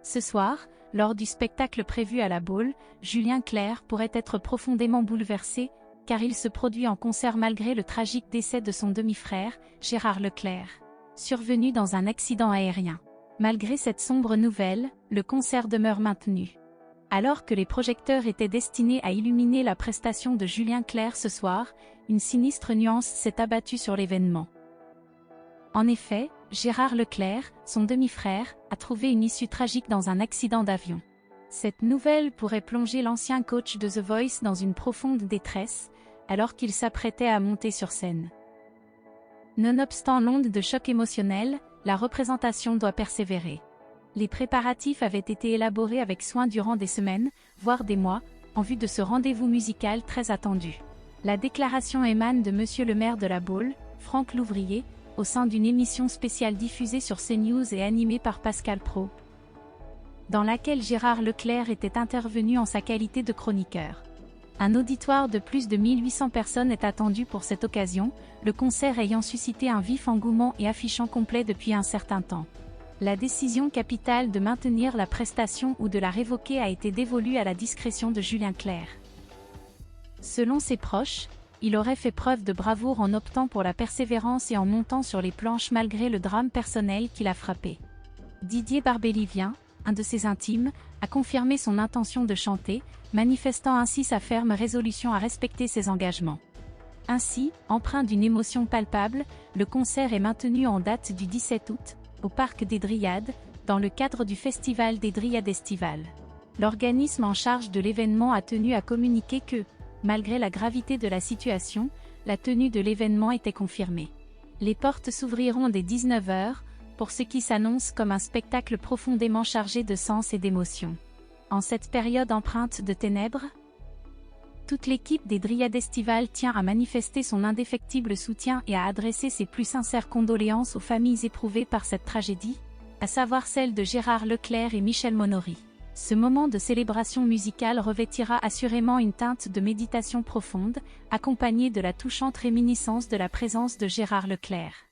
Ce soir, lors du spectacle prévu à la Baule, Julien Clerc pourrait être profondément bouleversé, car il se produit en concert malgré le tragique décès de son demi-frère, Gérard Leclerc, survenu dans un accident aérien. Malgré cette sombre nouvelle, le concert demeure maintenu. Alors que les projecteurs étaient destinés à illuminer la prestation de Julien Clerc ce soir, une sinistre nuance s'est abattue sur l'événement. En effet, Gérard Leclerc, son demi-frère, a trouvé une issue tragique dans un accident d'avion. Cette nouvelle pourrait plonger l'ancien coach de The Voice dans une profonde détresse, alors qu'il s'apprêtait à monter sur scène. Nonobstant l'onde de choc émotionnel, la représentation doit persévérer. Les préparatifs avaient été élaborés avec soin durant des semaines, voire des mois, en vue de ce rendez-vous musical très attendu. La déclaration émane de Monsieur le maire de la Baule, Franck Louvrier, au sein d'une émission spéciale diffusée sur CNews et animée par Pascal Praud, dans laquelle Gérard Leclerc était intervenu en sa qualité de chroniqueur. Un auditoire de plus de 1800 personnes est attendu pour cette occasion, le concert ayant suscité un vif engouement et affichant complet depuis un certain temps. La décision capitale de maintenir la prestation ou de la révoquer a été dévolue à la discrétion de Julien Clerc. Selon ses proches, il aurait fait preuve de bravoure en optant pour la persévérance et en montant sur les planches malgré le drame personnel qui l'a frappé. Didier Barbelivien, un de ses intimes, a confirmé son intention de chanter, manifestant ainsi sa ferme résolution à respecter ses engagements. Ainsi, empreint d'une émotion palpable, le concert est maintenu en date du 17 août, au Parc des Dryades, dans le cadre du Festival des Dryades estivales. L'organisme en charge de l'événement a tenu à communiquer que, malgré la gravité de la situation, la tenue de l'événement était confirmée. Les portes s'ouvriront dès 19 h, pour ce qui s'annonce comme un spectacle profondément chargé de sens et d'émotion. En cette période empreinte de ténèbres, toute l'équipe des Dryades estivales tient à manifester son indéfectible soutien et à adresser ses plus sincères condoléances aux familles éprouvées par cette tragédie, à savoir celles de Gérard Leclerc et Michel Monory. Ce moment de célébration musicale revêtira assurément une teinte de méditation profonde, accompagnée de la touchante réminiscence de la présence de Gérard Leclerc.